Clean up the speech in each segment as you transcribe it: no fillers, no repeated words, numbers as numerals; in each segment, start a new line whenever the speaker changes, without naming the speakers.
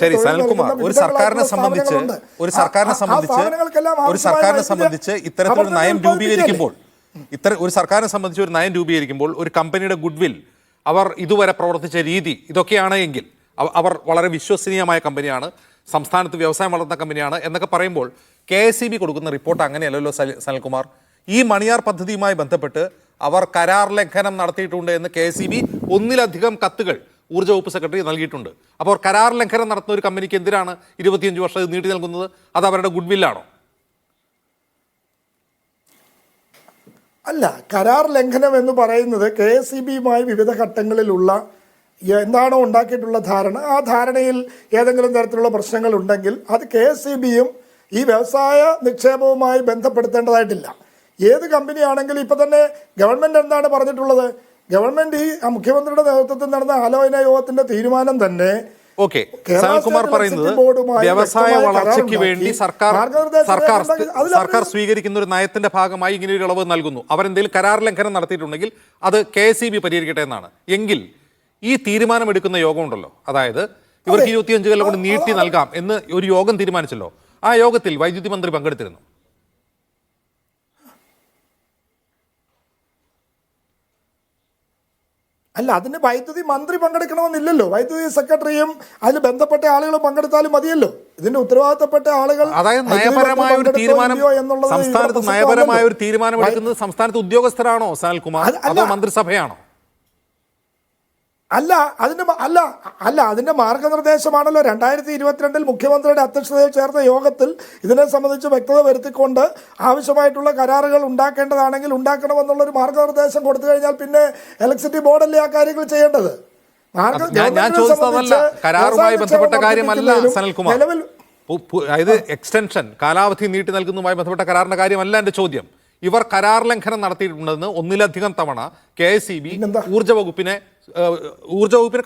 ശരി സനൽകുമാർ, ഒരു സർക്കാരിനെ സംബന്ധിച്ച് ഇത്തരത്തിലൊരു നയം രൂപീകരിക്കുമ്പോൾ ഒരു കമ്പനിയുടെ ഗുഡ്വിൽ, അവർ ഇതുവരെ പ്രവർത്തിച്ച രീതി, ഇതൊക്കെയാണ് എങ്കിൽ അവർ വളരെ വിശ്വസനീയമായ കമ്പനിയാണ്, സംസ്ഥാനത്ത് വ്യവസായം വളർത്തുന്ന കമ്പനിയാണ് എന്നൊക്കെ പറയുമ്പോൾ KSEB കൊടുക്കുന്ന റിപ്പോർട്ട് അങ്ങനെയല്ലല്ലോ സനൽകുമാർ. ഈ മണിയാർ പദ്ധതിയുമായി ബന്ധപ്പെട്ട് അവർ കരാർ ലംഘനം നടത്തിയിട്ടുണ്ട് എന്ന് KSEB ഒന്നിലധികം കത്തുകൾ ഊർജ്ജ വകുപ്പ് സെക്രട്ടറി നൽകിയിട്ടുണ്ട്. അപ്പോൾ കരാർ ലംഘനം നടത്തുന്ന ഒരു കമ്പനിക്ക് എന്തിനാണ് 25 വർഷം നീട്ടി നൽകുന്നത്? അത് അവരുടെ ഗുഡ്വില്ലാണോ?
അല്ല, കരാർ ലംഘനം എന്ന് പറയുന്നത് KSEBയുമായി വിവിധ ഘട്ടങ്ങളിലുള്ള എന്താണോ ഉണ്ടാക്കിയിട്ടുള്ള ധാരണ, ആ ധാരണയിൽ ഏതെങ്കിലും തരത്തിലുള്ള പ്രശ്നങ്ങൾ ഉണ്ടെങ്കിൽ അത് KSEBയും ഈ വ്യവസായ നിക്ഷേപവുമായി ബന്ധപ്പെടുത്തേണ്ടതായിട്ടില്ല. ഏത് കമ്പനിയാണെങ്കിലും ഇപ്പം തന്നെ ഗവൺമെൻറ് എന്താണ് പറഞ്ഞിട്ടുള്ളത്? ഗവൺമെന്റ് ഈ മുഖ്യമന്ത്രിയുടെ നേതൃത്വത്തിൽ നടന്ന ആലോചന യോഗത്തിന്റെ തീരുമാനം തന്നെ
സനൽകുമാർ പറയുന്നത് വ്യവസായ വളർച്ചയ്ക്ക് വേണ്ടി സർക്കാർ സ്വീകരിക്കുന്ന ഒരു നയത്തിന്റെ ഭാഗമായി ഇങ്ങനെ ഒരു ഇളവ് നൽകുന്നു. അവരെന്തെങ്കിലും കരാർ ലംഘനം നടത്തിയിട്ടുണ്ടെങ്കിൽ അത് KSEB പരിഹരിക്കട്ടെ എന്നാണ്. എങ്കിൽ ഈ തീരുമാനമെടുക്കുന്ന യോഗം ഉണ്ടല്ലോ, അതായത് ഇവർക്ക് 25 കൊല്ലം കൊണ്ട് നീട്ടി നൽകാം എന്ന് ഒരു യോഗം തീരുമാനിച്ചല്ലോ, ആ യോഗത്തിൽ വൈദ്യുതി മന്ത്രി പങ്കെടുത്തിരുന്നു.
അല്ല, അതിന് വൈദ്യുതി മന്ത്രി പങ്കെടുക്കണമെന്നില്ലല്ലോ. വൈദ്യുതി സെക്രട്ടറിയും അതിൽ ബന്ധപ്പെട്ട ആളുകളും പങ്കെടുത്താലും മതിയല്ലോ. ഇതിന്റെ ഉത്തരവാദിത്തപ്പെട്ട ആളുകൾ,
അതായത് നയപരമായ ഒരു തീരുമാനം, സംസ്ഥാനത്ത് നയപരമായ ഒരു തീരുമാനം എടുക്കുന്നത് സംസ്ഥാനത്ത് ഉദ്യോഗസ്ഥരാണോ സനൽകുമാർ, അതോ മന്ത്രിസഭയാണോ?
അതിന്റെ മാർഗനിർദ്ദേശമാണല്ലോ 2022 മുഖ്യമന്ത്രിയുടെ അധ്യക്ഷതയിൽ ചേർന്ന യോഗത്തിൽ ഇതിനെ സംബന്ധിച്ച് വ്യക്തത വരുത്തിക്കൊണ്ട് ആവശ്യമായിട്ടുള്ള കരാറുകൾ ഉണ്ടാക്കേണ്ടതാണെങ്കിൽ ഉണ്ടാക്കണമെന്നുള്ളൊരു മാർഗനിർദ്ദേശം കൊടുത്തു കഴിഞ്ഞാൽ പിന്നെ ഇലക്ട്രിസിറ്റി ബോർഡല്ലേ ആ കാര്യങ്ങൾ ചെയ്യേണ്ടത്.
ഞാൻ ചോദിച്ചതല്ല, കരാറുമായി ബന്ധപ്പെട്ട കാര്യമല്ല സനൽകുമാർ, അതായത് എക്സ്റ്റൻഷൻ, കാലാവധി നീട്ടി നൽകുന്നതുമായി ബന്ധപ്പെട്ട കരാറിന്റെ കാര്യമല്ല എന്റെ ചോദ്യം. ഇവർ കരാർ ലംഘനം നടത്തിയിട്ടുണ്ടെന്ന് ഒന്നിലധികം തവണ KSEB ഊർജ്ജ വകുപ്പിനെ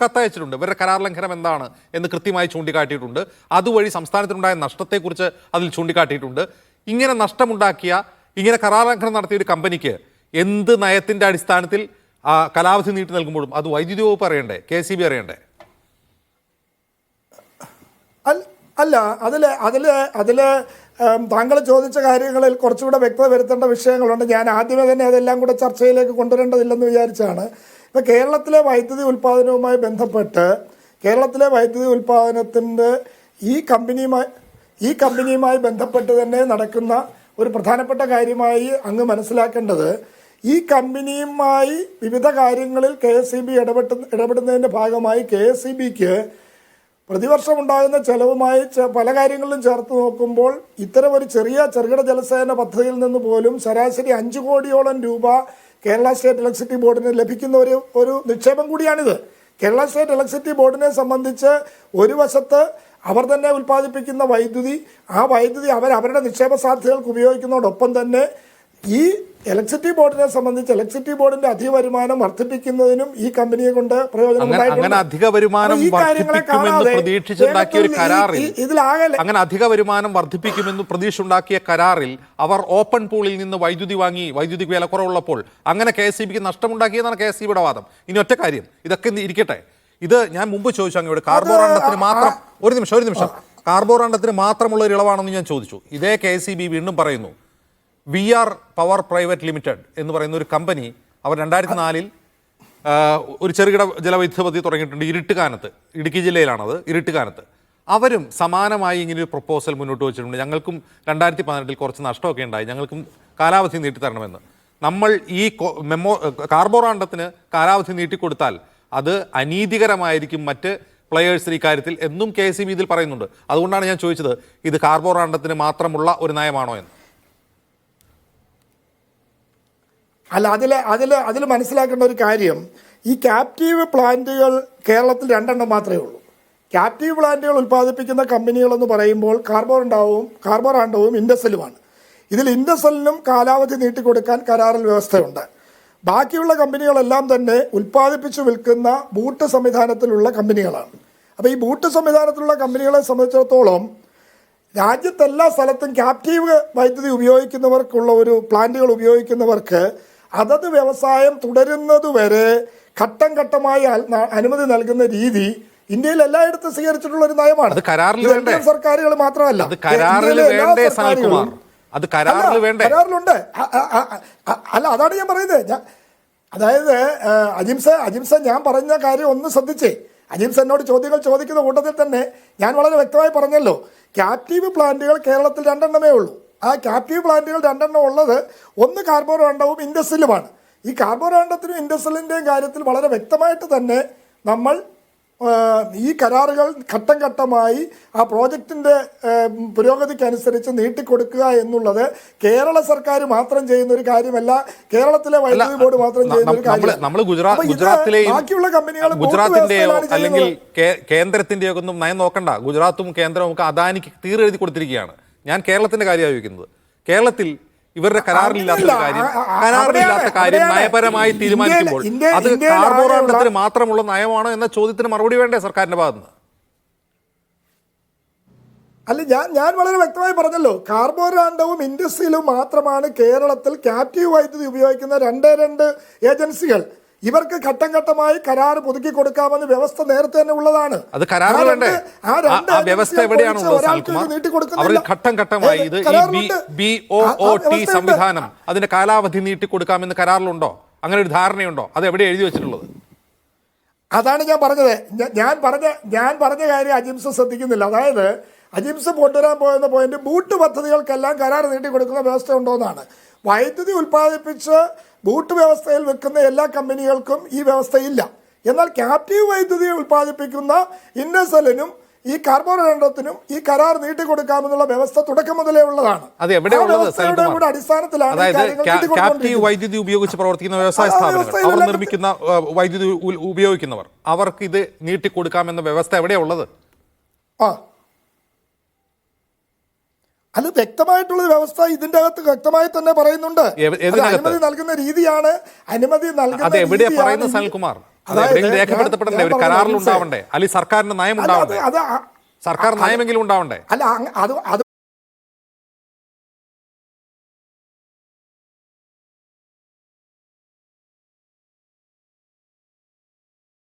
കത്തയച്ചിട്ടുണ്ട്. ഇവരുടെ കരാർ ലംഘനം എന്താണ് എന്ന് കൃത്യമായി ചൂണ്ടിക്കാട്ടിയിട്ടുണ്ട്. അതുവഴി സംസ്ഥാനത്തിനുണ്ടായ നഷ്ടത്തെക്കുറിച്ച് അതിൽ ചൂണ്ടിക്കാട്ടിയിട്ടുണ്ട്. ഇങ്ങനെ നഷ്ടമുണ്ടാക്കിയ, ഇങ്ങനെ കരാർ ലംഘനം നടത്തിയ ഒരു കമ്പനിക്ക് എന്ത് നയത്തിന്റെ അടിസ്ഥാനത്തിൽ കാലാവധി നീട്ടി നൽകുമ്പോഴും അത് വൈദ്യുതി വകുപ്പ് അറിയണ്ടേ, KSEB അറിയണ്ടേ?
അല്ല, അതില് താങ്കൾ ചോദിച്ച കാര്യങ്ങളിൽ കുറച്ചുകൂടെ വ്യക്തത വരുത്തേണ്ട വിഷയങ്ങളുണ്ട്. ഞാൻ ആദ്യമേ തന്നെ അതെല്ലാം കൂടെ ചർച്ചയിലേക്ക് കൊണ്ടുവരേണ്ടതില്ലെന്ന് വിചാരിച്ചാണ്. ഇപ്പം കേരളത്തിലെ വൈദ്യുതി ഉൽപ്പാദനവുമായി ബന്ധപ്പെട്ട് കേരളത്തിലെ വൈദ്യുതി ഉൽപ്പാദനത്തിൻ്റെ ഈ കമ്പനിയുമായി ബന്ധപ്പെട്ട് തന്നെ നടക്കുന്ന ഒരു പ്രധാനപ്പെട്ട കാര്യമായി അങ്ങ് മനസ്സിലാക്കേണ്ടത്, ഈ കമ്പനിയുമായി വിവിധ കാര്യങ്ങളിൽ KSEB ഇടപെടുന്നതിൻ്റെ ഭാഗമായി KSEBക്ക് പ്രതിവർഷം ഉണ്ടാകുന്ന ചെലവുമായി പല കാര്യങ്ങളിലും ചേർത്ത് നോക്കുമ്പോൾ ഇത്തരമൊരു ചെറുകിട ജലസേചന പദ്ധതിയിൽ നിന്ന് പോലും ശരാശരി 5 കോടിയോളം രൂപ കേരള സ്റ്റേറ്റ് ഇലക്ട്രിസിറ്റി ബോർഡിന് ലഭിക്കുന്ന ഒരു നിക്ഷേപം കൂടിയാണിത്. കേരള സ്റ്റേറ്റ് ഇലക്ട്രിസിറ്റി ബോർഡിനെ സംബന്ധിച്ച് ഒരു വശത്ത് അവർ തന്നെ ഉൽപ്പാദിപ്പിക്കുന്ന വൈദ്യുതി, ആ വൈദ്യുതി അവരുടെ നിക്ഷേപ സാധ്യതകൾക്ക് ഉപയോഗിക്കുന്നതോടൊപ്പം തന്നെ ഈ ഇലക്ട്രിസിറ്റി ബോർഡിനെ സംബന്ധിച്ച് ഇലക്ട്രിസിറ്റി ബോർഡിന്റെ അധിക വരുമാനം വർദ്ധിപ്പിക്കുന്നതിനും ഈ കമ്പനിയെ കൊണ്ട് പ്രയോജനം
അങ്ങനെ അധിക വരുമാനം വർദ്ധിപ്പിക്കുമെന്ന് പ്രതീക്ഷ ഉണ്ടാക്കിയ കരാറിൽ അവർ ഓപ്പൺ പൂളിൽ നിന്ന് വൈദ്യുതി വാങ്ങി, വൈദ്യുതി വില കുറവുള്ളപ്പോൾ അങ്ങനെ KSEBക്ക് നഷ്ടമുണ്ടാക്കിയതാണ് KSEBയുടെ വാദം. ഇനി ഒറ്റ കാര്യം, ഇതൊക്കെ ഇരിക്കട്ടെ, ഇത് ഞാൻ മുമ്പ് ചോദിച്ചു അങ്ങോട്ട്, കാർബോറണ്ടത്തിന് മാത്രം ഒരു നിമിഷം കാർബോറണ്ടത്തിന് മാത്രമുള്ള ഒരു ഇളവാണെന്ന് ഞാൻ ചോദിച്ചു. ഇതേ KSEB വീണ്ടും പറയുന്നു, VR പവർ പ്രൈവറ്റ് ലിമിറ്റഡ് എന്ന് പറയുന്ന ഒരു കമ്പനി, അവർ 2004 ഒരു ചെറുകിട ജലവൈദ്യുത പദ്ധതി തുടങ്ങിയിട്ടുണ്ട് ഇരുട്ടുകാനത്ത്, ഇടുക്കി ജില്ലയിലാണത്, ഇരുട്ടുകാനത്ത്. അവരും സമാനമായി ഇങ്ങനെയൊരു പ്രപ്പോസൽ മുന്നോട്ട് വെച്ചിട്ടുണ്ട്. ഞങ്ങൾക്കും 2018 കുറച്ച് നഷ്ടമൊക്കെ ഉണ്ടായി, ഞങ്ങൾക്കും കാലാവധി നീട്ടിത്തരണമെന്ന്. നമ്മൾ ഈ കാർബോറാണ്ടത്തിന് കാലാവധി നീട്ടിക്കൊടുത്താൽ അത് അനീതികരമായിരിക്കും മറ്റ് പ്ലെയേഴ്സിന് ഇക്കാര്യത്തിൽ എന്നും KSEB ഇതിൽ പറയുന്നുണ്ട്. അതുകൊണ്ടാണ് ഞാൻ ചോദിച്ചത്, ഇത് കാർബോറാണ്ടത്തിന് മാത്രമുള്ള ഒരു നയമാണോ എന്ന്.
അല്ല, അതിൽ മനസ്സിലാക്കേണ്ട ഒരു കാര്യം, ഈ ക്യാപ്റ്റീവ് പ്ലാന്റുകൾ കേരളത്തിൽ 2 മാത്രമേ ഉള്ളൂ. ക്യാപ്റ്റീവ് പ്ലാന്റുകൾ ഉൽപ്പാദിപ്പിക്കുന്ന കമ്പനികളെന്ന് പറയുമ്പോൾ കാർബോറാണ്ടവും ഇൻഡസലുമാണ്. ഇതിൽ ഇൻഡസലിനും കാലാവധി നീട്ടിക്കൊടുക്കാൻ കരാറിൽ വ്യവസ്ഥയുണ്ട്. ബാക്കിയുള്ള കമ്പനികളെല്ലാം തന്നെ ഉൽപ്പാദിപ്പിച്ചു വിൽക്കുന്ന ബൂട്ട് സംവിധാനത്തിലുള്ള കമ്പനികളാണ്. അപ്പോൾ ഈ ബൂട്ട് സംവിധാനത്തിലുള്ള കമ്പനികളെ സംബന്ധിച്ചിടത്തോളം രാജ്യത്തെല്ലാ സ്ഥലത്തും ക്യാപ്റ്റീവ് വൈദ്യുതി ഉപയോഗിക്കുന്നവർക്കുള്ള ഒരു പ്ലാന്റുകൾ ഉപയോഗിക്കുന്നവർക്ക് അതത് വ്യവസായം തുടരുന്നതുവരെ ഘട്ടം ഘട്ടമായി അനുമതി നൽകുന്ന രീതി ഇന്ത്യയിൽ എല്ലായിടത്തും സ്വീകരിച്ചിട്ടുള്ള ഒരു നയമാണ്.
അത് കരാറിൽ
ഇത്
വേണ്ടേ?
LDF സർക്കാരുകൾ മാത്രമല്ല,
അത് കരാറിൽ
ഇന്ത്യയിലെ എല്ലാ
വേണ്ടേ
സർക്കാരുകളും-
സനൽകുമാർ? അത് കരാറിൽ വേണ്ടേ?
കരാറിലുണ്ട്. അല്ല, അതാണ് ഞാൻ പറയുന്നത്. അതായത് അജിംസ ഞാൻ പറഞ്ഞ കാര്യം ഒന്ന് ശ്രദ്ധിച്ചേ. അജിംസ് എന്നോട് ചോദ്യങ്ങൾ ചോദിക്കുന്ന കൂട്ടത്തിൽ തന്നെ ഞാൻ വളരെ വ്യക്തമായി പറഞ്ഞല്ലോ, ക്യാപ്റ്റീവ് പ്ലാന്റുകൾ കേരളത്തിൽ 2 എണ്ണമേ ഉള്ളൂ. ആ ക്യാപ്റ്റീവ് പ്ലാന്റുകൾ 2 എണ്ണം ഉള്ളത് ഒന്ന് കാർബോറാണ്ടവും ഇൻഡസ്ട്രിയിലുമാണ്. ഈ കാർബോറാണ്ടത്തിനും ഇൻഡസ്ട്രിയലിൻ്റെയും കാര്യത്തിൽ വളരെ വ്യക്തമായിട്ട് തന്നെ നമ്മൾ ഈ കരാറുകൾ ഘട്ടം ഘട്ടമായി ആ പ്രോജക്റ്റിൻ്റെ പുരോഗതിക്കനുസരിച്ച് നീട്ടിക്കൊടുക്കുക എന്നുള്ളത് കേരള സർക്കാർ മാത്രം ചെയ്യുന്ന ഒരു കാര്യമല്ല, കേരളത്തിലെ വൈദ്യുതി ബോർഡ് മാത്രം ചെയ്യുന്ന ഒരു കാര്യമല്ല. ബാക്കിയുള്ള കമ്പനികൾ
ഗുജറാത്തിന്റെയോ അല്ലെങ്കിൽ കേന്ദ്രത്തിന്റെയോ ഒന്നും നയം നോക്കണ്ട. ഗുജറാത്തും കേന്ദ്രവും ഒക്കെ അദാനിക്ക് തീരെഴുതി കൊടുത്തിരിക്കുകയാണ്. ഞാൻ കേരളത്തിന്റെ കാര്യമാണ് ചോദിക്കുന്നത്. കേരളത്തിൽ ഇവരുടെ കരാറിലില്ലാത്ത കാര്യം നയപരമായി തീരുമാനിക്കുമ്പോൾ അത് കാർബോറാണ്ടത്തിന് മാത്രമുള്ള നയമാണോ എന്ന ചോദ്യത്തിന് മറുപടി വേണ്ടേ സർക്കാരിന്റെ ഭാഗത്തുനിന്ന്?
അല്ല, ഞാൻ വളരെ വ്യക്തമായി പറഞ്ഞല്ലോ, കാർബോറാണ്ടവും ഇൻഡസ്ട്രിയിലും മാത്രമാണ് കേരളത്തിൽ ക്യാപ്റ്റീവ് വൈദ്യുതി ഉപയോഗിക്കുന്ന 2 ഏജൻസികൾ. ഇവർക്ക് ഘട്ടം ഘട്ടമായി കരാർ പുതുക്കി കൊടുക്കാമെന്ന് വ്യവസ്ഥ നേരത്തെ തന്നെ ഉള്ളതാണ്.
അത് കരാറിൽ വേണ്ടേ? ആ വ്യവസ്ഥ എവിടെയാണുള്ളത് സനൽകുമാർ? അവർ ഘട്ടം ഘട്ടമായി ഇത് ഈ BOOT സംവിധാനം അതിന്റെ കാലാവധി നീട്ടിക്കൊടുക്കാമെന്ന് കരാറിലുണ്ടോ? അങ്ങനെ ഒരു ധാരണയുണ്ടോ? അത് എവിടെ എഴുതി വെച്ചിട്ടുള്ളത്?
അതാണ് ഞാൻ പറഞ്ഞത്. ഞാൻ പറഞ്ഞ കാര്യം അജിംസ് ശ്രദ്ധിക്കുന്നില്ല. അതായത് അജിംസ് കൊണ്ടുവരാൻ പോകുന്ന പോയിന്റ് ബൂട്ട് പദ്ധതികൾക്കെല്ലാം കരാർ നീട്ടിക്കൊടുക്കുന്ന വ്യവസ്ഥ ഉണ്ടോയെന്നാണ്. വൈദ്യുതി ഉൽപ്പാദിപ്പിച്ച് ബൂട്ട് വ്യവസ്ഥയിൽ വെക്കുന്ന എല്ലാ കമ്പനികൾക്കും ഈ വ്യവസ്ഥയില്ല. എന്നാൽ ക്യാപ്റ്റീവ് വൈദ്യുതി ഉൽപ്പാദിപ്പിക്കുന്ന ഇൻഡസ്ട്രിയലിനും ഈ കാർബോറേണ്ടത്തിനും ഈ കരാർ നീട്ടിക്കൊടുക്കാമെന്നുള്ള വ്യവസ്ഥ തുടക്കം മുതലേ ഉള്ളതാണ്. അടിസ്ഥാനത്തിലാണ്
ക്യാപ്റ്റീവ് വൈദ്യുതി ഉപയോഗിച്ച് പ്രവർത്തിക്കുന്ന വ്യവസായ സ്ഥാപനങ്ങൾ, അവർ നിർമ്മിക്കുന്ന വൈദ്യുതി ഉപയോഗിക്കുന്നവർ, അവർക്ക് ഇത് നീട്ടിക്കൊടുക്കാമെന്ന വ്യവസ്ഥ എവിടെയാണ് ഉള്ളത്?
അത് വ്യക്തമായിട്ടുള്ള വ്യവസ്ഥ ഇതിന്റെ അകത്ത് വ്യക്തമായി തന്നെ പറയുന്നുണ്ട്. അനുമതി നൽകുന്ന രീതിയാണ്
സനൽകുമാർ. രേഖപ്പെടുത്തപ്പെടണ്ടേ? ഒരു കരാറിൽ ഉണ്ടാവണ്ടേ? അല്ലെങ്കിൽ സർക്കാരിന്റെ നയം ഉണ്ടാവണ്ടേ? സർക്കാർ നയമെങ്കിലും ഉണ്ടാവണ്ടേ?
അല്ല, അത്